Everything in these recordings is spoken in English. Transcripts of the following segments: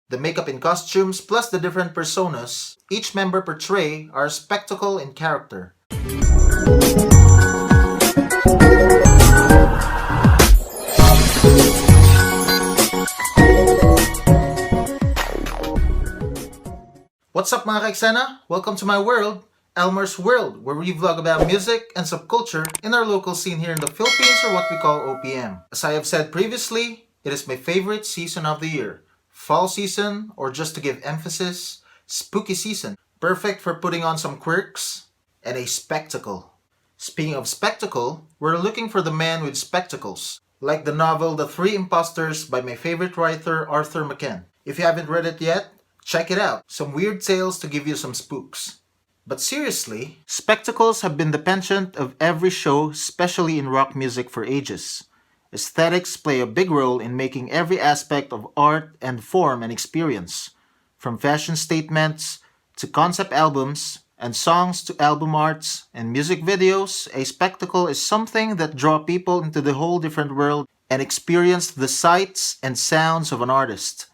The makeup and costumes plus the different personas each member portray are a spectacle in character. What's up mga kaiksena? Welcome to my world, Elmer's World, where we vlog about music and subculture in our local scene here in the Philippines, or what we call OPM. As I have said previously, it is my favorite season of the year. Fall season, or just to give emphasis, spooky season. Perfect for putting on some quirks and a spectacle. Speaking of spectacle, we're looking for the man with spectacles. Like the novel The Three Impostors by my favorite writer Arthur MACHEN. If you haven't read it yet, check it out. Some weird tales to give you some spooks. But seriously, spectacles have been the penchant of every show, especially in rock music, for ages. Aesthetics play a big role in making every aspect of art and form an experience. From fashion statements to concept albums and songs to album arts and music videos, a spectacle is something that draws people into the whole different world and experience the sights and sounds of an artist.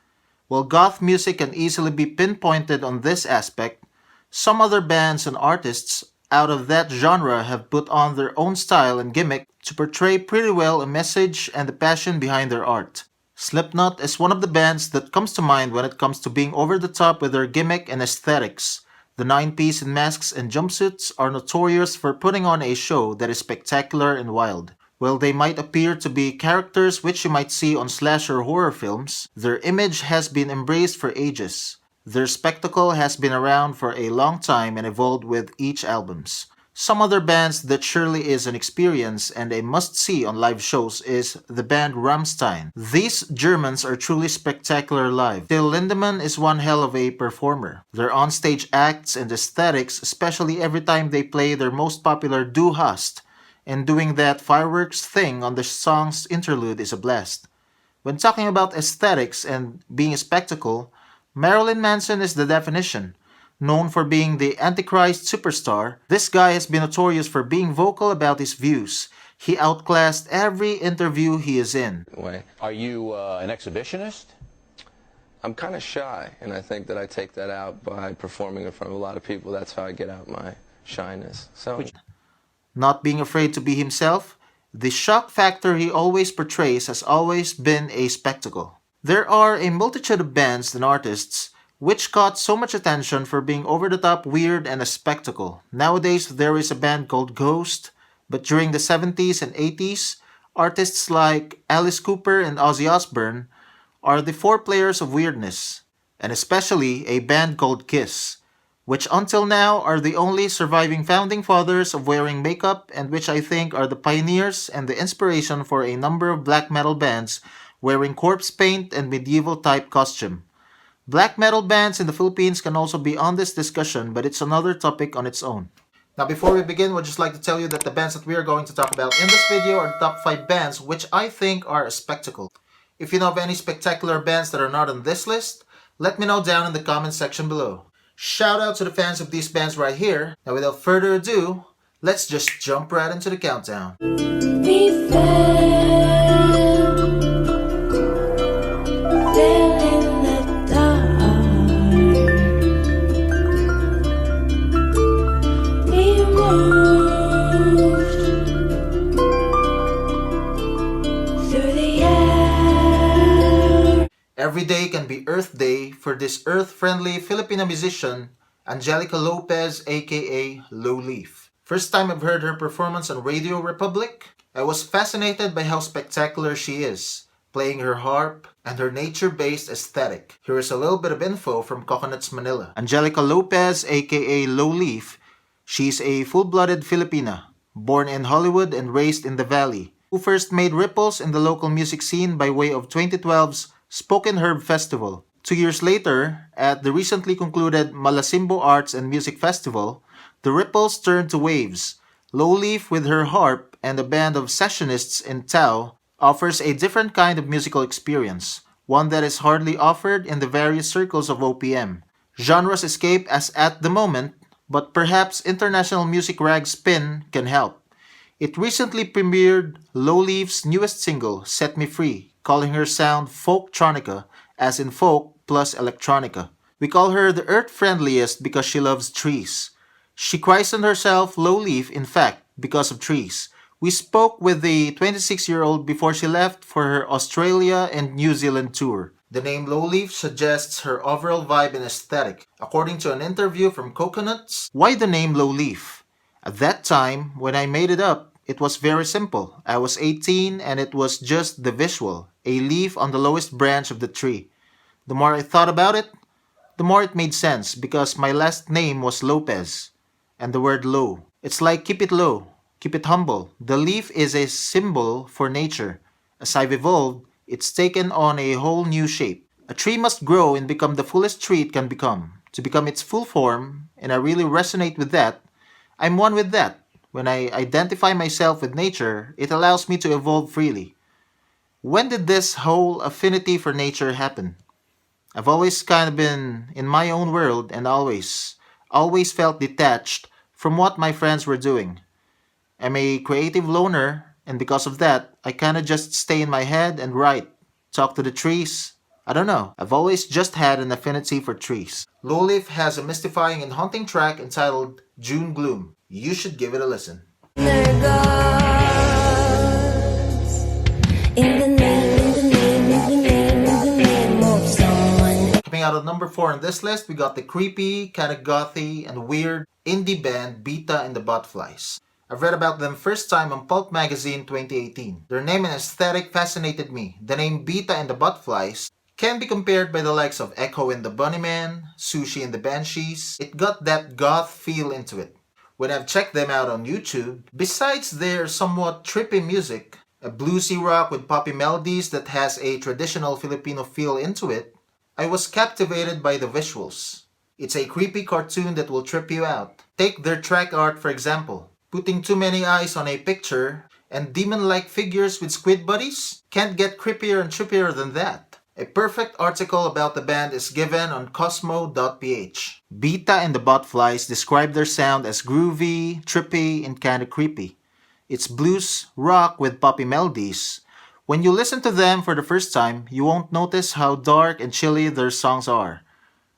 While goth music can easily be pinpointed on this aspect, some other bands and artists out of that genre have put on their own style and gimmick to portray pretty well a message and the passion behind their art. Slipknot is one of the bands that comes to mind when it comes to being over the top with their gimmick and aesthetics. The 9-piece in masks and jumpsuits are notorious for putting on a show that is spectacular and wild. While they might appear to be characters which you might see on slasher horror films, their image has been embraced for ages. Their spectacle has been around for a long time and evolved with each albums. Some other bands that surely is an experience and a must-see on live shows is the band Rammstein. These Germans are truly spectacular live. Till Lindemann is one hell of a performer. Their onstage acts and aesthetics, especially every time they play their most popular Du Hast, and doing that fireworks thing on the song's interlude is a blast. When talking about aesthetics and being a spectacle, Marilyn Manson is the definition. Known for being the Antichrist superstar, this guy has been notorious for being vocal about his views. He outclassed every interview he is in. Are you an exhibitionist? I'm kind of shy, and I think that I take that out by performing in front of a lot of people. That's how I get out my shyness. Not being afraid to be himself, the shock factor he always portrays has always been a spectacle. There are a multitude of bands and artists which caught so much attention for being over-the-top weird and a spectacle. Nowadays, there is a band called GOTH, but during the 70s and 80s, artists like Alice Cooper and Ozzy Osbourne are the foreplayers of weirdness, and especially a band called KISS, which until now are the only surviving founding fathers of wearing makeup and which I think are the pioneers and the inspiration for a number of black metal bands wearing corpse paint and medieval type costume. Black metal bands in the Philippines can also be on this discussion, but it's another topic on its own. Now before we begin, we'd just like to tell you that the bands that we are going to talk about in this video are the top 5 bands which I think are a spectacle. If you know of any spectacular bands that are not on this list, let me know down in the comment section below. Shout out to the fans of these bands right here. Now without further ado, let's just jump right into the countdown. Every day can be Earth Day for this earth-friendly Filipino musician, Angelica Lopez aka Low Leaf. First time I've heard her performance on Radio Republic, I was fascinated by how spectacular she is, playing her harp and her nature-based aesthetic. Here is a little bit of info from Coconuts Manila. Angelica Lopez aka Low Leaf, she's a full-blooded Filipina, born in Hollywood and raised in the Valley, who first made ripples in the local music scene by way of 2012's Spoken Herb Festival. 2 years later, at the recently concluded Malasimbo Arts and Music Festival, the ripples turned to waves. Low Leaf with her harp and a band of sessionists in Tao offers a different kind of musical experience, one that is hardly offered in the various circles of OPM. Genres escape as at the moment, but perhaps international music rag spin can help. It recently premiered Low Leaf's newest single, Set Me Free, calling her sound folktronica, as in folk plus electronica. We call her the earth-friendliest because she loves trees. She christened herself Low Leaf, in fact, because of trees. We spoke with the 26-year-old before she left for her Australia and New Zealand tour. The name Low Leaf suggests her overall vibe and aesthetic. According to an interview from Coconuts, why the name Low Leaf? At that time, when I made it up, it was very simple. I was 18 and it was just the visual, a leaf on the lowest branch of the tree. The more I thought about it, the more it made sense because my last name was Lopez. And the word low. It's like keep it low, keep it humble. The leaf is a symbol for nature. As I've evolved, it's taken on a whole new shape. A tree must grow and become the fullest tree it can become, to become its full form, and I really resonate with that. I'm one with that. When I identify myself with nature, it allows me to evolve freely. When did this whole affinity for nature happen? I've always kind of been in my own world and always felt detached from what my friends were doing. I'm a creative loner, and because of that, I kind of just stay in my head and write, talk to the trees. I don't know, I've always just had an affinity for trees. Lowleaf has a mystifying and haunting track entitled June Gloom. You should give it a listen. There goes in the name of someone. Coming out at number 4 on this list, we got the creepy, kinda gothy, and weird indie band Beta and the Butterflies. I've read about them first time on Pulp Magazine 2018. Their name and aesthetic fascinated me. The name Beta and the Butterflies can be compared by the likes of Echo and the Bunnymen, Sushi and the Banshees. It got that goth feel into it. When I've checked them out on YouTube, besides their somewhat trippy music, a bluesy rock with poppy melodies that has a traditional Filipino feel into it, I was captivated by the visuals. It's a creepy cartoon that will trip you out. Take their track art for example. Putting too many eyes on a picture and demon-like figures with squid buddies? Can't get creepier and trippier than that. A perfect article about the band is given on cosmo.ph. Beta and the Butterflies describe their sound as groovy, trippy, and kinda creepy. It's blues, rock with poppy melodies. When you listen to them for the first time, you won't notice how dark and chilly their songs are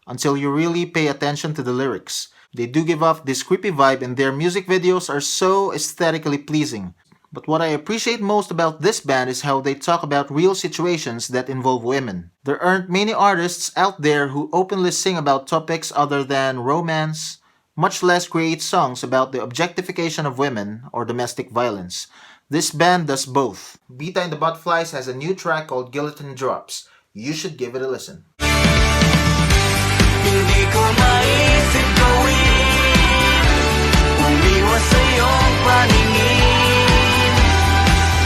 until you really pay attention to the lyrics. They do give off this creepy vibe and their music videos are so aesthetically pleasing. But what I appreciate most about this band is how they talk about real situations that involve women. There aren't many artists out there who openly sing about topics other than romance, much less create songs about the objectification of women or domestic violence. This band does both. Beta and the Butterflies has a new track called Guillotine Drops. You should give it a listen. Hindi ko maisip gawin umiwas sa iyong paningin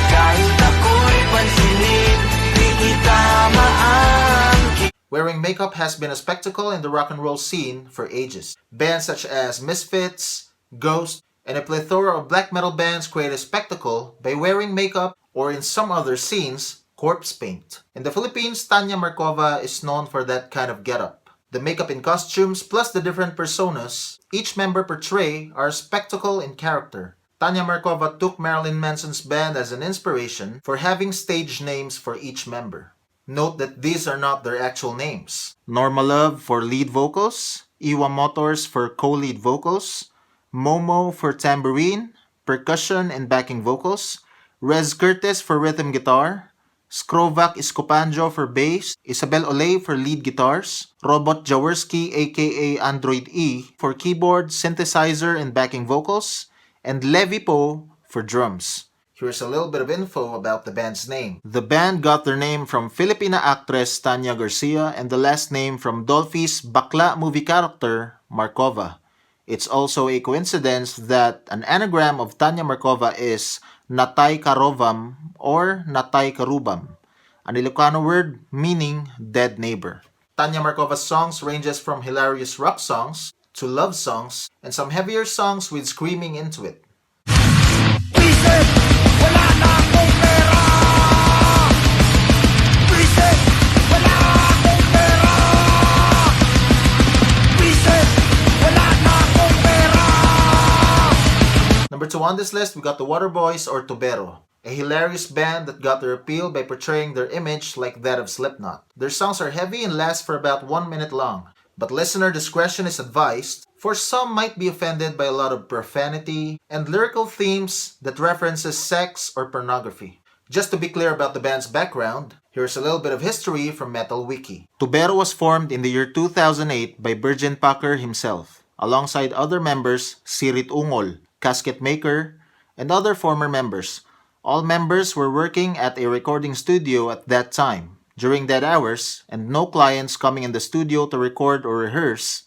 kahit ako'y pansinin di kita maangkin. Wearing makeup has been a spectacle in the rock and roll scene for ages. Bands such as Misfits, Ghost, and a plethora of black metal bands create a spectacle by wearing makeup or in some other scenes, corpse paint. In the Philippines, Tanya Markova is known for that kind of getup. The makeup and costumes plus the different personas each member portray are a spectacle in character. Tanya Markova took Marilyn Manson's band as an inspiration for having stage names for each member. Note that these are not their actual names. Norma Love for lead vocals, Iwa Motors for co-lead vocals, Momo for tambourine, percussion and backing vocals, Rez Curtis for rhythm guitar, Skrovac Iskopanjo for bass, Isabel Olay for lead guitars, Robot Jaworski aka Android E for keyboard, synthesizer, and backing vocals, and Levi Po for drums. Here's a little bit of info about the band's name. The band got their name from Filipina actress Tanya Garcia and the last name from Dolphy's Bakla movie character, Markova. It's also a coincidence that an anagram of Tanya Markova is Natay Karovam or Natay Karubam, an Ilocano word meaning dead neighbor. Tanya Markova's songs ranges from hilarious rock songs to love songs and some heavier songs with screaming into it. Isip, wala na akong pera. Isip, wala akong pera. Isip, wala na akong pera. Number 2 on this list, we got the Waterboys or Tubero. a hilarious band that got their appeal by portraying their image like that of Slipknot. Their songs are heavy and last for about 1 minute long, but listener discretion is advised, for some might be offended by a lot of profanity and lyrical themes that references sex or pornography. Just to be clear about the band's background, here's a little bit of history from Metal Wiki. Tubero was formed in the year 2008 by Virgin Packer himself, alongside other members Sirit Ungol, Casket Maker, and other former members. All members were working at a recording studio at that time, during dead hours, and no clients coming in the studio to record or rehearse.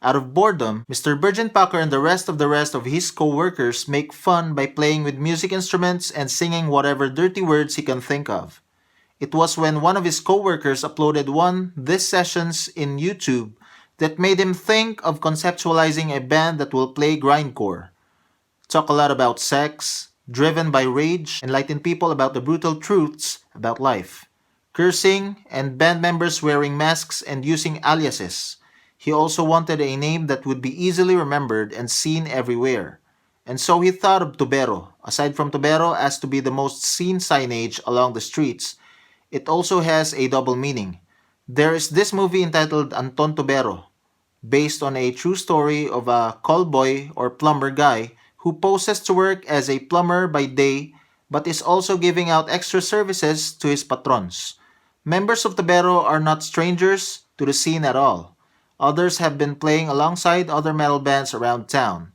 Out of boredom, Mr. Virgin Packer and the rest of his co-workers make fun by playing with music instruments and singing whatever dirty words he can think of. It was when one of his co-workers uploaded these sessions in YouTube that made him think of conceptualizing a band that will play grindcore, talk a lot about sex, driven by rage, enlighten people about the brutal truths about life, cursing, and band members wearing masks and using aliases. He also wanted a name that would be easily remembered and seen everywhere. And so he thought of Tubero. Aside from Tubero as to be the most seen signage along the streets, it also has a double meaning. There is this movie entitled Anton Tubero, based on a true story of a callboy or plumber guy who poses to work as a plumber by day but is also giving out extra services to his patrons. Members of Tubero are not strangers to the scene at all. Others have been playing alongside other metal bands around town.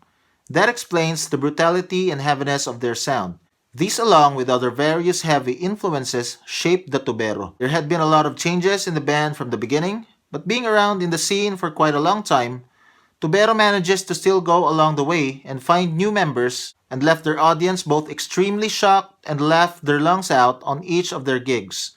That explains the brutality and heaviness of their sound. These, along with other various heavy influences, shaped the Tubero. There had been a lot of changes in the band from the beginning, but being around in the scene for quite a long time, Tubero manages to still go along the way and find new members, and left their audience both extremely shocked and laughed their lungs out on each of their gigs.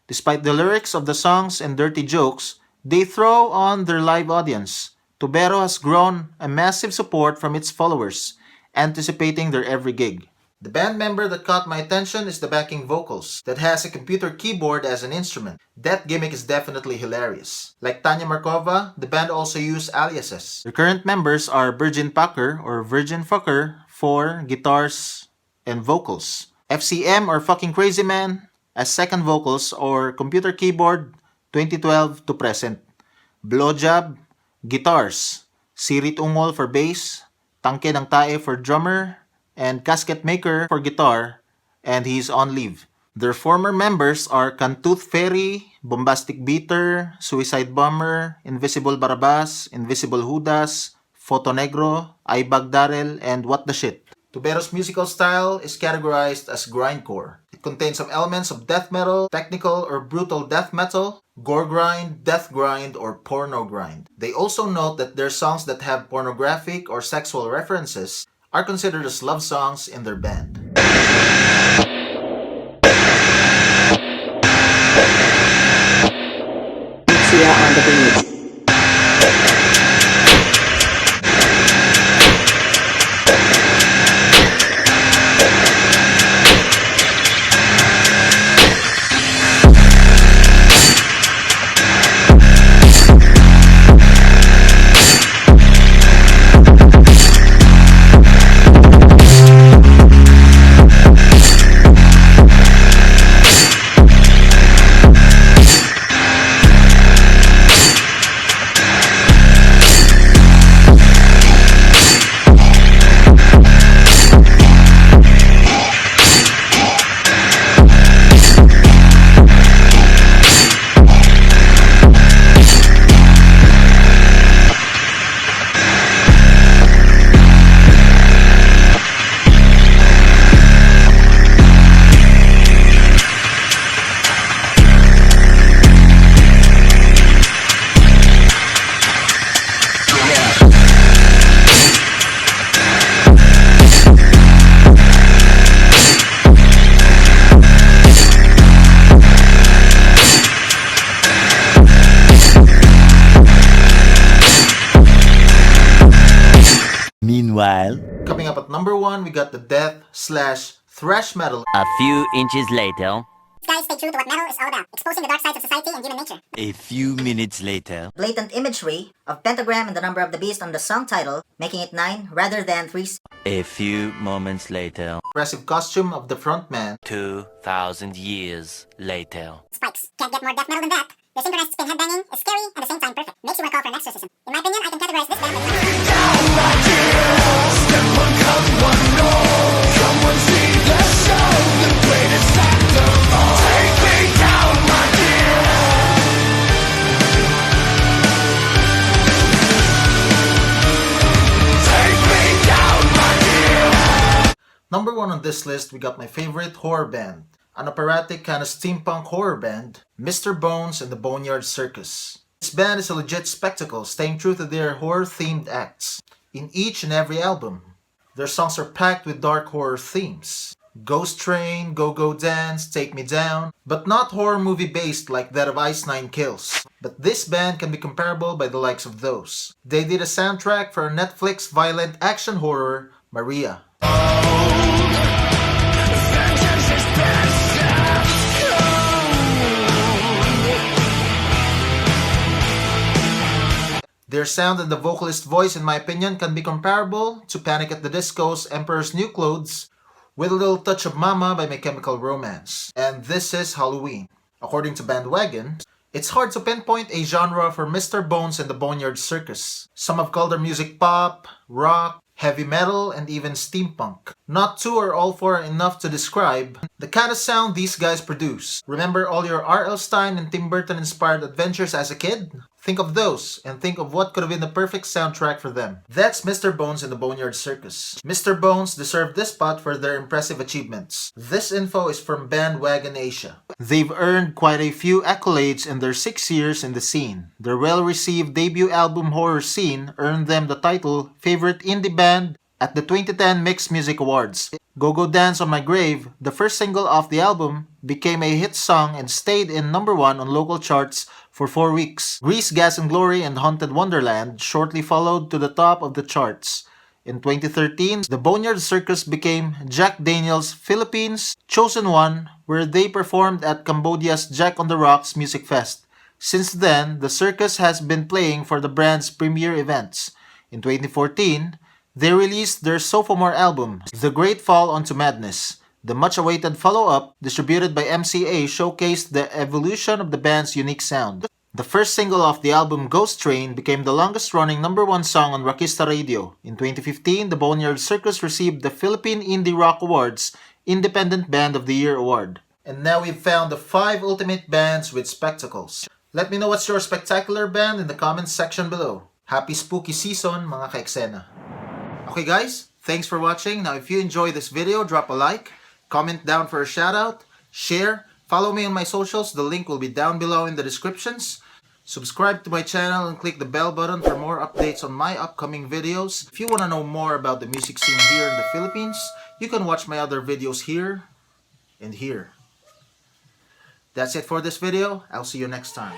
Despite the lyrics of the songs and dirty jokes they throw on their live audience, Tubero has grown a massive support from its followers, anticipating their every gig. The band member that caught my attention is the backing vocals, that has a computer keyboard as an instrument. That gimmick is definitely hilarious. Like Tanya Markova, the band also use aliases. The current members are Virgin Packer or Virgin Fucker for guitars and vocals, FCM or Fucking Crazy Man as second vocals or computer keyboard 2012 to present, Blowjob, guitars, Sirit Ungol for bass, Tangke ng Tae for drummer, and Casket Maker for guitar, and he's on leave. Their former members are Cantooth Fairy, Bombastic Beater, Suicide Bomber, Invisible Barabas, Invisible Judas, Photo Negro, Ibag Darrell, and What the Shit. Tubero's musical style is categorized as grindcore. It contains some elements of death metal, technical or brutal death metal, gore grind, death grind, or porno grind. They also note that their songs that have pornographic or sexual references are considered as love songs in their band. On the beat. Meanwhile, Coming up at number 1, we got the death/thrash metal a few inches later. Guys, stay true to what metal is all about, exposing the dark sides of society and human nature. A few minutes later. Blatant imagery of pentagram and the number of the beast on the song title, making it 9 rather than 3. A few moments later. Impressive costume of the frontman. 2,000 years later. Spikes. Can't get more death metal than that. The synchronized spin headbanging is scary and at the same time perfect. Makes you want to call for an exorcism. In my opinion, I can categorize this band as Number 1 on this list, we got my favorite horror band. An operatic kind of steampunk horror band, Mr. Bones and the Boneyard Circus. This band is a legit spectacle, staying true to their horror-themed acts. In each and every album, their songs are packed with dark horror themes. Ghost Train, Go Go Dance, Take Me Down, but not horror movie based like that of Ice Nine Kills. But this band can be comparable by the likes of those. They did a soundtrack for a Netflix violent action horror, Maria. Their sound and the vocalist voice, in my opinion, can be comparable to Panic at the Disco's Emperor's New Clothes, with a little touch of Mama by My Chemical Romance. And this is Halloween. According to Bandwagon, it's hard to pinpoint a genre for Mr. Bones and the Boneyard Circus. Some have called their music pop, rock, heavy metal, and even steampunk. Not two or all four are enough to describe the kind of sound these guys produce. Remember all your R.L. Stine and Tim Burton inspired adventures as a kid? Think of those, and think of what could have been the perfect soundtrack for them. That's Mr. Bones and the Boneyard Circus. Mr. Bones deserved this spot for their impressive achievements. This info is from Bandwagon Asia. They've earned quite a few accolades in their 6 years in the scene. Their well-received debut album Horror Scene earned them the title Favorite Indie Band at the 2010 Mixed Music Awards. Go Go Dance on My Grave, the first single off the album, became a hit song and stayed in number 1 on local charts for 4 weeks. Grease, Gas and Glory, and Haunted Wonderland shortly followed to the top of the charts. In 2013, the Boneyard Circus became Jack Daniel's Philippines' Chosen One, where they performed at Cambodia's Jack on the Rocks Music Fest. Since then, the circus has been playing for the brand's premier events. In 2014, they released their sophomore album, The Great Fall Onto Madness. The much-awaited follow-up, distributed by MCA, showcased the evolution of the band's unique sound. The first single off the album, Ghost Train, became the longest-running number 1 song on Rockista Radio. In 2015, the Boneyard Circus received the Philippine Indie Rock Awards Independent Band of the Year award. And now we've found the 5 ultimate bands with spectacles. Let me know what's your spectacular band in the comments section below. Happy spooky season, mga ka-eksena. Okay guys, thanks for watching. Now if you enjoyed this video, drop a like, comment down for a shoutout, share, follow me on my socials, the link will be down below in the descriptions. Subscribe to my channel and click the bell button for more updates on my upcoming videos. If you want to know more about the music scene here in the Philippines, you can watch my other videos here and here. That's it for this video. I'll see you next time.